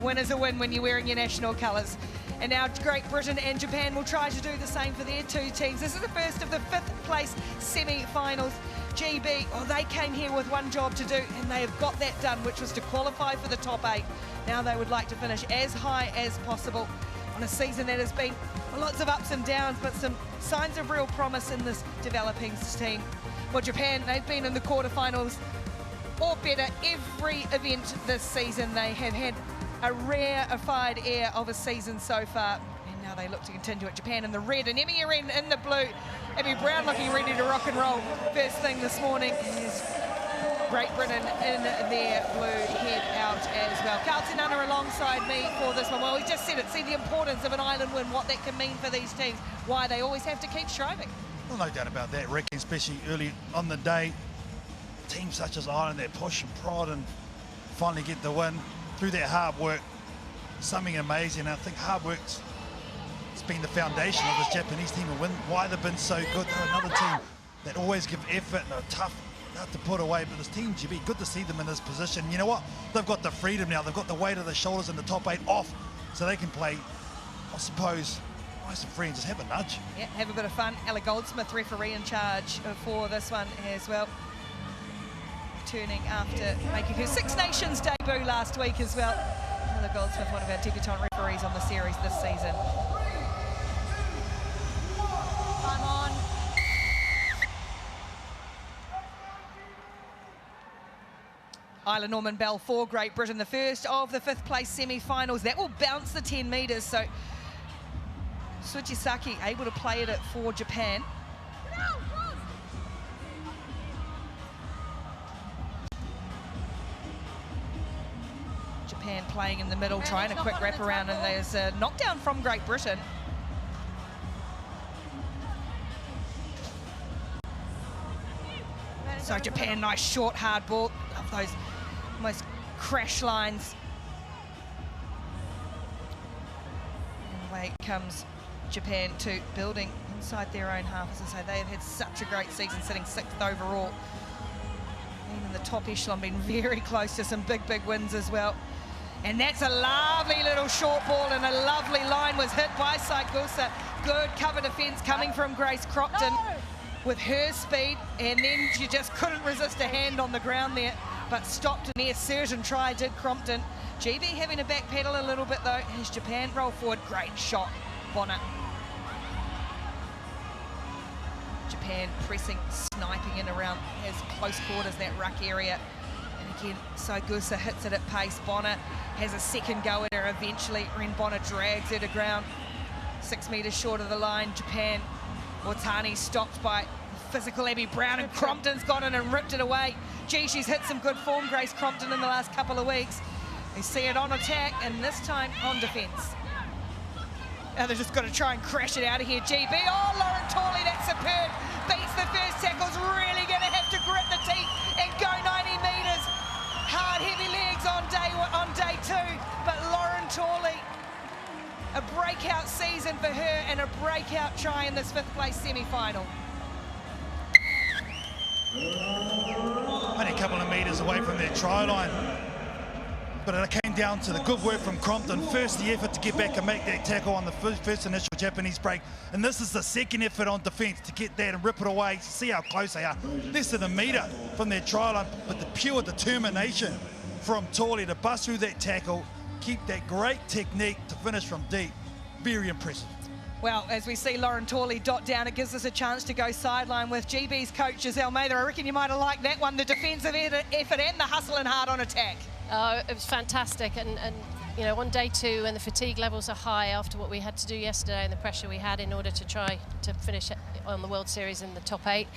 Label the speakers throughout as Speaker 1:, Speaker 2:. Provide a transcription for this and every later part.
Speaker 1: Win is a win when you're wearing your national colours. And now Great Britain and Japan will try to do the same for their two teams. This is the first of the 5th place semi-finals. GB, they came here with one job to do, and they have got that done, which was to qualify for the top 8. Now they would like to finish as high as possible on a season that has been lots of ups and downs, but some signs of real promise in this developing team. Well, Japan, they've been in the quarterfinals or better every event this season. They have had a rarefied air of a season so far, and now they look to continue it. Japan in the red and Emmy Aren in the blue. Abby Brown looking ready to rock and roll first thing this morning. Here's Great Britain in their blue head out as well. Carlton Unna alongside me for this one. Well, we just said it. See the importance of an island win, what that can mean for these teams, why they always have to keep striving.
Speaker 2: Well, no doubt about that, Rick, especially early on the day. Teams such as Ireland, they push and prod and finally get the win through their hard work. Something amazing. I think hard work's been the foundation of this Japanese team and why they've been so good. They're another team that always give effort and are tough not to put away. But this team, GB, good to see them in this position. You know what? They've got the freedom now. They've got the weight of the shoulders in the top 8 off, so they can play, I suppose, nice and free and just have a nudge.
Speaker 1: Yeah, have a bit of fun. Ella Goldsmith, referee in charge for this one as well. Returning after making her Six Nations debut last week as well. Ella Goldsmith, one of our debutante referees on the series this season. Time on. Isla Norman Bell for Great Britain, the first of the 5th place semi-finals. That will bounce the 10 metres, so Hsbc able to play it for Japan. Japan playing in the middle, trying a quick wrap around, and there's a knockdown from Great Britain. So Japan, nice short hard ball. Love those almost crash lines. And away comes Japan to building inside their own half. As I say, they have had such a great season, sitting 6th overall. Being in the top echelon, been very close to some big wins as well. And that's a lovely little short ball, and a lovely line was hit by Saikusa. Good cover defence coming from Grace Crompton with her speed, and then she just couldn't resist a hand on the ground there, but stopped an air certain try did Crompton. GB having to backpedal a little bit though as Japan roll forward. Great shot, Bonner. Japan pressing, sniping in around as close quarters, that ruck area. And again, Saikusa hits it at pace. Bonner has a second go at her eventually. Ren Bonner drags her to ground. 6 metres short of the line. Japan, Watani stopped by physical Abby Brown, and Crompton's gone in and ripped it away. Gee, she's hit some good form, Grace Crompton, in the last couple of weeks. We see it on attack, and this time on defence. Now they've just got to try and crash it out of here. GB, oh, Lauren Torley, that's superb. Beats the first tackle's really going to have to grit the teeth and go 90 metres. Hard, heavy legs on day 2, but Lauren Torley, a breakout season for her and a breakout try in this 5th place semi-final.
Speaker 2: Only a couple of metres away from their try line. But it came down to the good work from Crompton. First, the effort to get back and make that tackle on the first initial Japanese break. And this is the second effort on defence to get that and rip it away. See how close they are. Less than a metre from their try line. But the pure determination from Torley to bust through that tackle, keep that great technique to finish from deep. Very impressive.
Speaker 1: Well, as we see Lauren Torley dot down, it gives us a chance to go sideline with GB's coach, Giselle Mather. I reckon you might have liked that one, the defensive effort and the hustle and hard on attack.
Speaker 3: Oh, it was fantastic, and you know, on day 2, when the fatigue levels are high after what we had to do yesterday and the pressure we had in order to try to finish on the World Series in the top 8,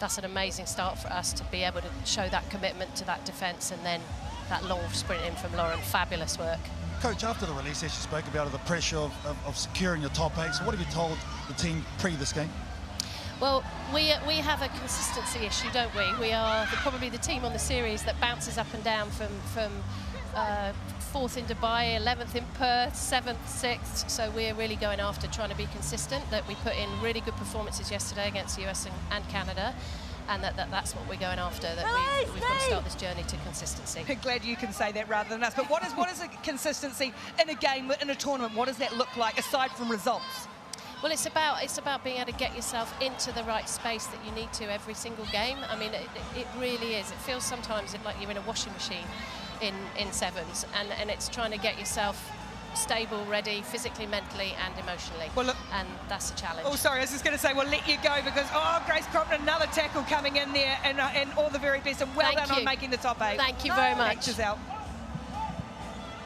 Speaker 3: that's an amazing start for us to be able to show that commitment to that defence, and then that long sprint in from Lauren. Fabulous work.
Speaker 2: Coach, after the release, as you spoke about, the pressure of securing your top 8, so what have you told the team pre this game?
Speaker 3: Well, we have a consistency issue, don't we? We are probably the team on the series that bounces up and down from 4th in Dubai, 11th in Perth, 7th, 6th. So we're really going after trying to be consistent, that we put in really good performances yesterday against the US and Canada. and that's what we're going after, that we've got to start this journey to consistency.
Speaker 1: Glad you can say that rather than us. But what is a consistency in a game, in a tournament? What does that look like aside from results?
Speaker 3: Well, it's about being able to get yourself into the right space that you need to every single game. I mean, it really is. It feels sometimes like you're in a washing machine in sevens, and it's trying to get yourself stable, ready, physically, mentally and emotionally. Well, look, and that's a challenge.
Speaker 1: Oh, sorry, I was just going to say, we'll let you go because, Grace Crompton, another tackle coming in there, and all the very best, and well done on making the top 8.
Speaker 3: Thank you very much.
Speaker 1: Thanks, Giselle.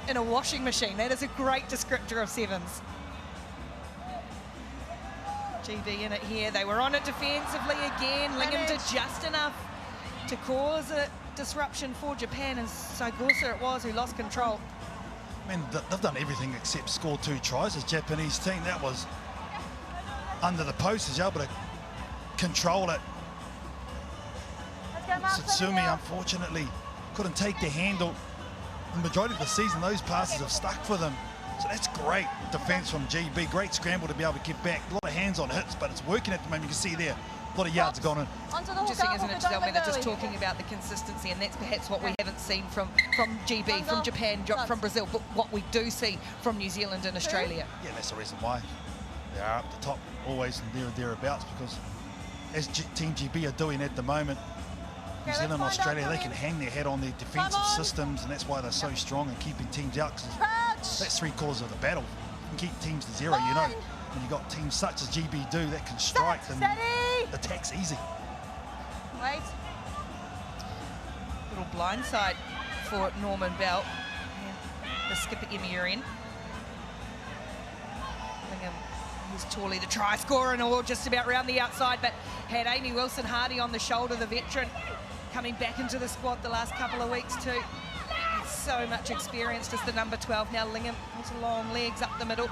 Speaker 1: In a washing machine, that is a great descriptor of sevens. GB in it here. They were on it defensively again. Lingham did just enough to cause a disruption for Japan, and Sagosa it was who lost control.
Speaker 2: I mean, they've done everything except score 2 tries as Japanese team. That was under the post. Is able to control it. Satsumi, unfortunately, couldn't take the handle. The majority of the season, those passes have stuck for them. So that's great defence from GB. Great scramble to be able to get back. A lot of hands on hits, but it's working at the moment. You can see there, a lot of yards gone in.
Speaker 1: Interesting, isn't it, Giselle, when they're just talking about the consistency, and that's perhaps what we haven't seen from GB, from Japan, from Brazil, but what we do see from New Zealand and Australia.
Speaker 2: Yeah, that's the reason why they are up the top, always and there or thereabouts, because as Team GB are doing at the moment, New Zealand and Australia, they can hang their head on their defensive systems, and that's why they're so strong and keeping teams out, because that's 3/4 of the battle. You can keep teams to 0, you know. When you've got teams such as GB do that can strike, then attack's easy.
Speaker 1: Wait. Little blindside for Norman Bell. And the skipper Emirian. Lingham, who's Torley, the try scorer, and all just about round the outside, but had Amy Wilson-Hardy on the shoulder, the veteran, coming back into the squad the last couple of weeks too. He's so much experienced as the number 12. Now Lingham has long legs up the middle.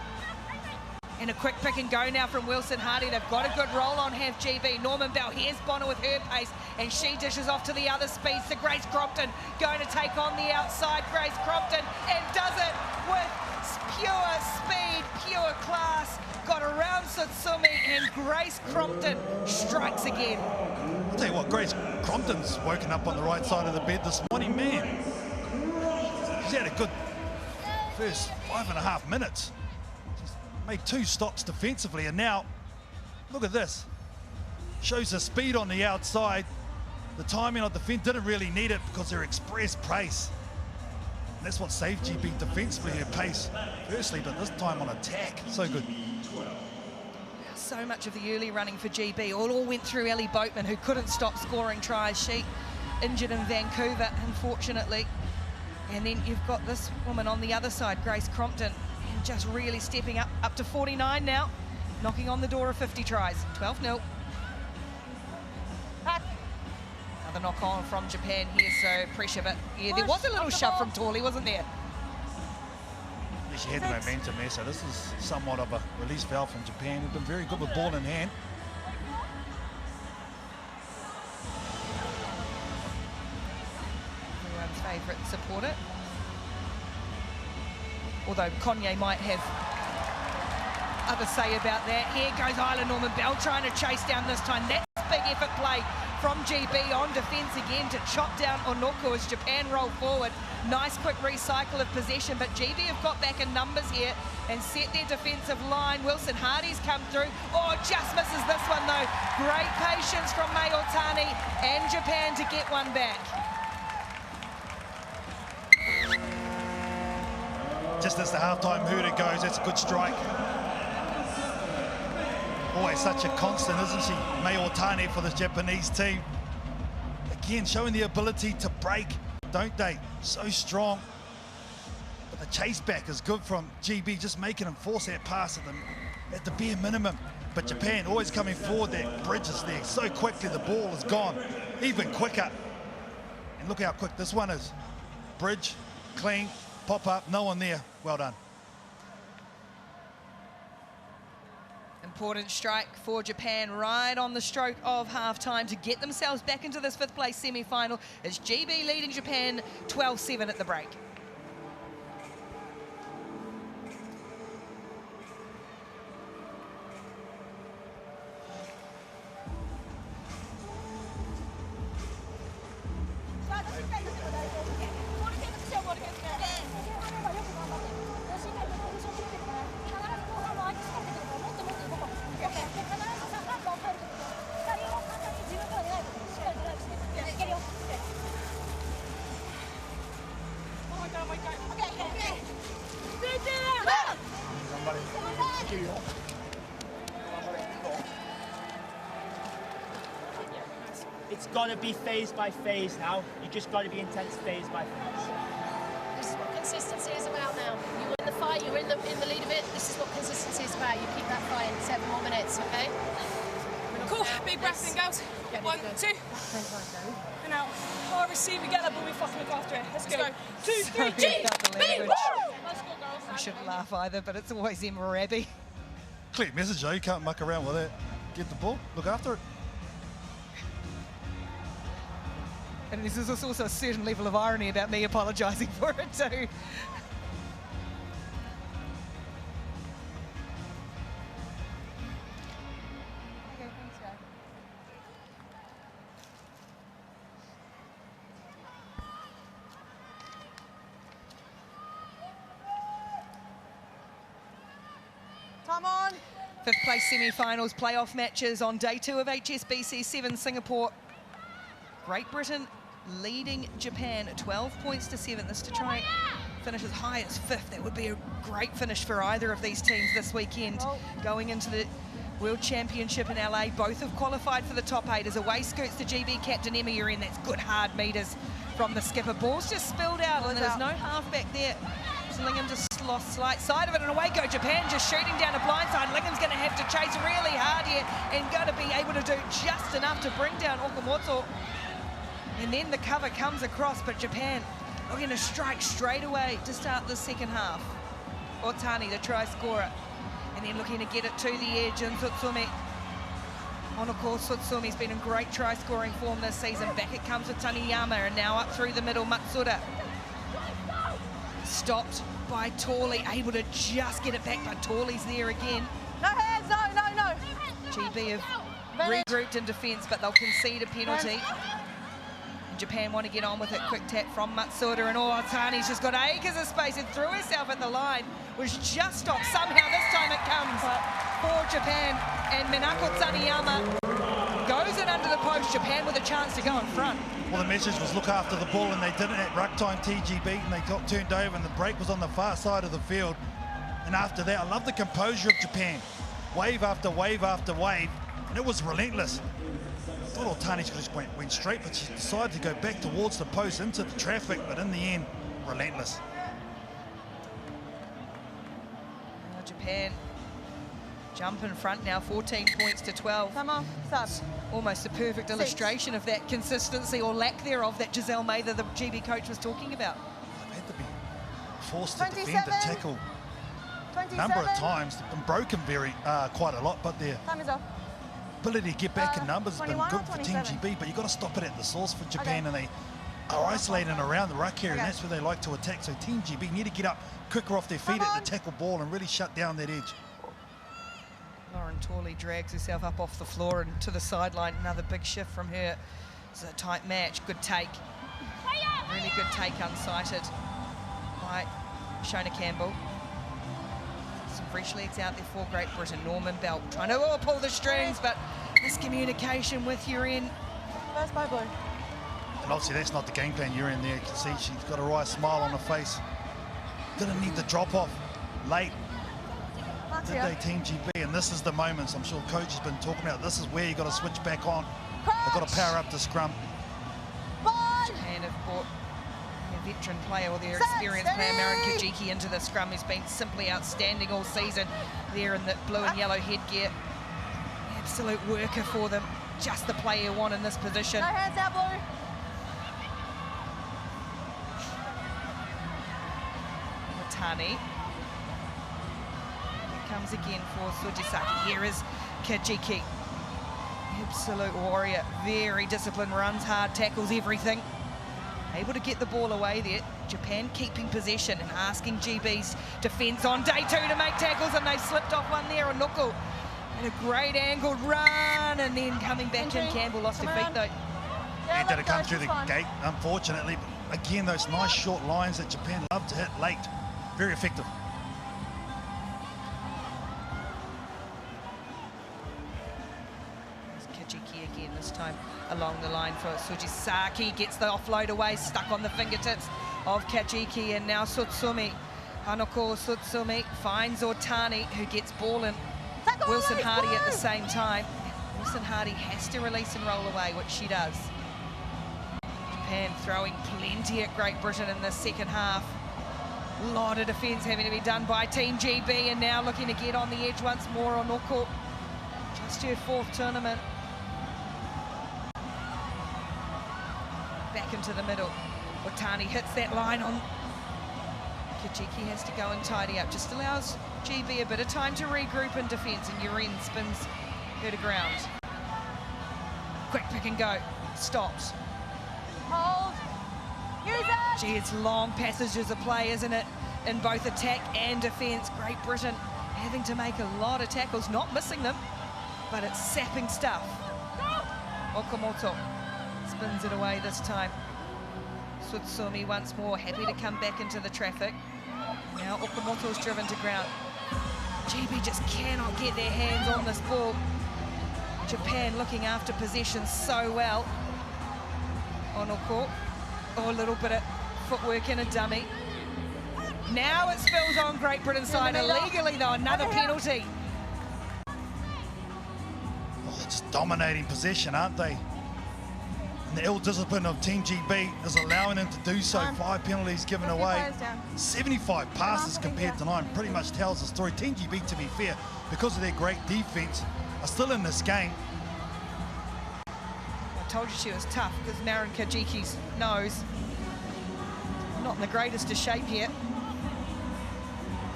Speaker 1: And a quick pick and go now from Wilson-Hardy. They've got a good roll on, have GB. Norman Bell, here's Bonner with her pace, and she dishes off to the other speeds to Grace Crompton, going to take on the outside. Grace Crompton, and does it with pure speed, pure class. Got around Satsumi, and Grace Crompton strikes again.
Speaker 2: I'll tell you what, Grace Crompton's woken up on the right side of the bed this morning, man. She's had a good first 5.5 minutes. Made 2 stops defensively, and now look at this. Shows the speed on the outside. The timing on the defense didn't really need it because their express pace. And that's what saved GB defensively, her pace firstly, but this time on attack. So good.
Speaker 1: So much of the early running for GB all went through Ellie Boatman, who couldn't stop scoring tries. She injured in Vancouver, unfortunately. And then you've got this woman on the other side, Grace Crompton, just really stepping up to 49 now, knocking on the door of 50 tries. 12-0. Another knock on from Japan here, so pressure, but yeah, there was a little shove from Torley, wasn't there?
Speaker 2: Yeah, she had the momentum there, so this is somewhat of a release valve from Japan, who've been very good with ball in hand.
Speaker 1: Everyone's favourite supporter. Although Kanye might have other say about that. Here goes Isla Norman Bell trying to chase down this time. That's big effort play from GB on defence again to chop down Onoko as Japan roll forward. Nice quick recycle of possession, but GB have got back in numbers here and set their defensive line. Wilson-Hardy's come through. Oh, just misses this one though. Great patience from Mai Otani and Japan to get one back.
Speaker 2: Just as the halftime hooter goes, that's a good strike. Always such a constant, isn't she? Mai Otani for this Japanese team. Again, showing the ability to break, don't they? So strong. But the chase back is good from GB, just making them force that pass at the bare minimum. But Japan always coming forward, that bridge is there. So quickly the ball is gone, even quicker. And look how quick this one is. Bridge, clean, pop up, no one there. Well done.
Speaker 1: Important strike for Japan right on the stroke of half-time to get themselves back into this 5th place semi-final. It's GB leading Japan 12-7 at the break.
Speaker 4: It's got to be phase by phase now. You just got to be intense phase by phase.
Speaker 3: This is what consistency is about now. You win the fight, you're in the lead of it. This is what consistency is about. You keep that fight in 7 more minutes, okay?
Speaker 5: Cool, big breath in, girls. 1, 2. And out. Oh, receive, we get that ball, we fucking look after it. Let's go. 2, 3, G! B! Let's go, girls.
Speaker 1: I shouldn't laugh either, but it's always Emma Raby.
Speaker 2: Clear message though, you can't muck around with that. Get the ball, look after it.
Speaker 1: And this is also a certain level of irony about me apologising for it too. Okay, thanks, guys.
Speaker 5: Time on.
Speaker 1: 5th place semi-finals playoff matches on day 2 of HSBC 7 Singapore. Great Britain leading Japan 12 points to 7. This to try finish as high as 5th. That would be a great finish for either of these teams this weekend. Going into the World Championship in LA, both have qualified for the top 8. As away scoots the GB captain Emma Uren. That's good hard meters from the skipper. Ball's just spilled out and there's no half back there. So Lingham just lost slight side of it, and away go Japan, just shooting down a blind side. Lingham's going to have to chase really hard here and going to be able to do just enough to bring down Okamoto. And then the cover comes across, but Japan looking to strike straight away to start the second half. Otani, the try scorer, and then looking to get it to the edge, and Tsutsumi. On of course, Tsutsumi's been in great try scoring form this season. Back it comes with Taniyama, and now up through the middle, Matsuda. Stopped by Torley, able to just get it back, but Torley's there again.
Speaker 5: No hands, no.
Speaker 1: GB have regrouped in defence, but they'll concede a penalty. Japan want to get on with it. Quick tap from Matsuda, and Otani's just got acres of space and threw herself at the line. Was just stopped. Somehow this time it comes for Japan, and Minako Taniyama goes in under the post. Japan with a chance to go in front.
Speaker 2: Well, the message was look after the ball, and they did it at ruck time TGB, and they got turned over, and the break was on the far side of the field. And after that, I love the composure of Japan. Wave after wave after wave, and it was relentless. I thought Otani just went straight, but she decided to go back towards the post into the traffic, but in the end, relentless.
Speaker 1: Japan jump in front now, 14 points to 12.
Speaker 5: Come on, stop.
Speaker 1: Almost a perfect illustration of that consistency or lack thereof that Giselle Mather, the GB coach, was talking about.
Speaker 2: They've had to be forced to defend the tackle a number of times, and broken quite a lot, but their
Speaker 5: Time is up.
Speaker 2: ability to get back in numbers has been
Speaker 5: 21
Speaker 2: good
Speaker 5: or
Speaker 2: for Team
Speaker 5: 27?
Speaker 2: GB, but you've got to stop it at the source for Japan, and they are isolating around the ruck area, and that's where they like to attack. So Team GB need to get up quicker off their feet at the tackle ball and really shut down that edge.
Speaker 1: Lauren Torley drags herself up off the floor and to the sideline. Another big shift from her. It's a tight match. Good take. Really good take, unsighted by Shona Campbell. Some fresh legs out there for Great Britain. Norman Belt trying to pull the strings, but miscommunication with Uren.
Speaker 5: First by blue.
Speaker 2: And obviously that's not the game plan. You're in there. You can see she's got a right smile on her face. Didn't need the drop off late. Did they, Team GB? And this is the moments I'm sure coach has been talking about. This is where you got to switch back on. They've got to power up the scrum.
Speaker 1: Japan have brought their veteran player or their experienced player, Marin Kajiki, into the scrum, who's been simply outstanding all season there in the blue and yellow headgear. Absolute worker for them. Just the player you want in this position.
Speaker 5: No hands out, blue.
Speaker 1: Watani. Comes again for Sujisaki. Here is Kajiki. Absolute warrior. Very disciplined, runs hard, tackles everything. Able to get the ball away there. Japan keeping possession and asking GB's defence on day 2 to make tackles, and they've slipped off one there on Nuku. And a great angled run, and then coming back in. Campbell lost her feet though.
Speaker 2: Yeah, did it come through the gate, unfortunately. But again, those nice short lines that Japan love to hit late. Very effective.
Speaker 1: Again this time along the line for Sujisaki, gets the offload away, stuck on the fingertips of Kajiki, and now Tsutsumi Hanoko Tsutsumi finds Otani, who gets ball in. Wilson Hardy at the same time. Wilson Hardy has to release and roll away, which she does. Japan throwing plenty at Great Britain in the second half. A lot of defence having to be done by Team GB, and now looking to get on the edge once more. Onoko, just her 4th tournament. Back into the middle. Otani hits that line on. Kajiki has to go and tidy up. Just allows GB a bit of time to regroup in defence, and Uren spins her to ground. Quick pick and go. Stops.
Speaker 5: Hold. Use it.
Speaker 1: Gee, it's long passages of play, isn't it? In both attack and defence. Great Britain having to make a lot of tackles, not missing them, but it's sapping stuff. Okamoto spins it away this time. Tsutsumi once more, happy to come back into the traffic. Now Okamoto's driven to ground. GB just cannot get their hands on this ball. Japan looking after possession so well. Onoko, a little bit of footwork in a dummy. Now it spills on Great Britain's side illegally though, another penalty.
Speaker 2: Oh, they're just dominating possession, aren't they? And the ill discipline of Team GB is allowing them to do so. 5 penalties given away, 75 passes compared to 9. Pretty much tells the story. Team GB, to be fair, because of their great defense, are still in this game.
Speaker 1: I told you she was tough, because Marin Kajiki's nose not in the greatest of shape yet.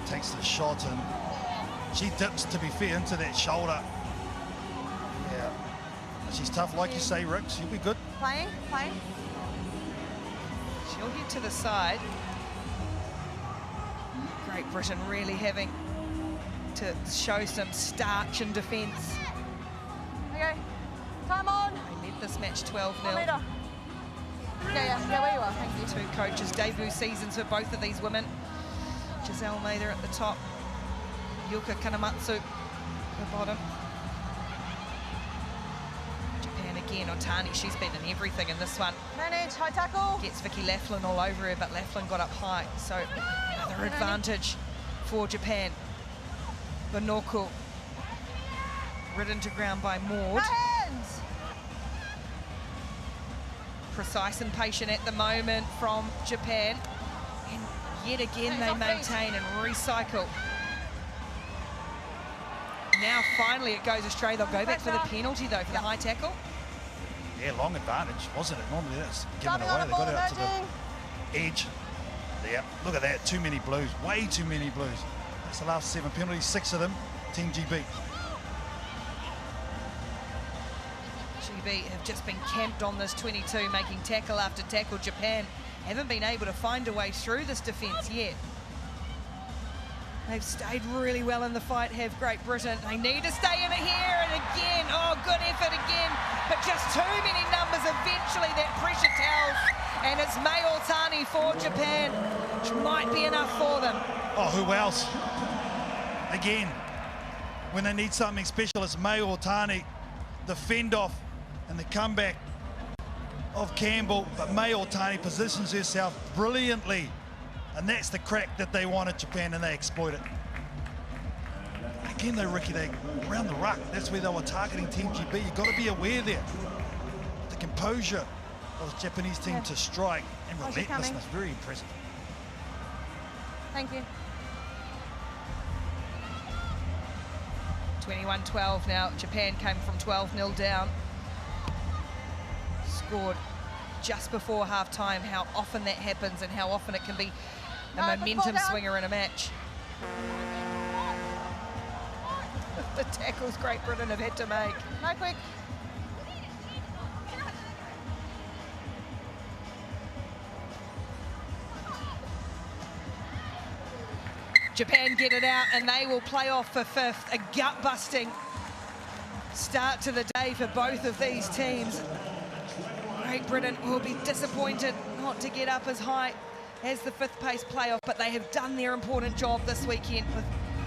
Speaker 2: Takes the shot and she dips, to be fair, into that shoulder. Yeah, she's tough, like you say, Rick. She'll be good.
Speaker 5: Playing.
Speaker 1: She'll head to the side. Great Britain really having to show some starch in defence.
Speaker 5: Okay. Time on.
Speaker 1: They led this match 12-0.
Speaker 5: Yeah, where you are, thank you.
Speaker 1: 2 coaches, debut seasons for both of these women. Giselle Almeida at the top, Yuka Kanematsu at the bottom. Japan again, Otani, she's been in everything in this one.
Speaker 5: Manage, high tackle.
Speaker 1: Gets Vicky Laughlin all over her, but Laughlin got up high, so another advantage for Japan. Banoku, ridden to ground by Maud.
Speaker 5: Hands.
Speaker 1: Precise and patient at the moment from Japan. And yet again they maintain and recycle. Now finally it goes astray. They'll go back for the penalty though, for the high tackle.
Speaker 2: Yeah, long advantage, wasn't it? Normally that's given away. They got it out to the edge. Yeah, look at that, too many blues, way too many blues. That's the last 7 penalties, 6 of them, Team GB.
Speaker 1: GB have just been camped on this 22, making tackle after tackle. Japan haven't been able to find a way through this defence yet. They've stayed really well in the fight, have Great Britain. They need to stay in it here, and again, oh, good effort again, but just too many numbers. Eventually that pressure tells, and it's Mai Otani for Japan, which might be enough for them.
Speaker 2: Oh, who else? Again, when they need something special, it's Mai Otani, the fend-off and the comeback of Campbell, but Mai Otani positions herself brilliantly, and that's the crack that they want at Japan, and they exploit it. Again though, Ricky, they around the ruck, that's where they were targeting Team GB. You've got to be aware there. The composure of the Japanese team to strike and relentlessness, very impressive.
Speaker 5: Thank you.
Speaker 1: 21-12 now. Japan came from 12-0 down. Scored just before half-time. How often that happens and how often it can be a momentum swinger in a match. The tackles Great Britain have had to make.
Speaker 5: No quick.
Speaker 1: Japan get it out and they will play off for 5th. A gut-busting start to the day for both of these teams. Great Britain will be disappointed not to get up as high as the 5th place playoff, but they have done their important job this weekend with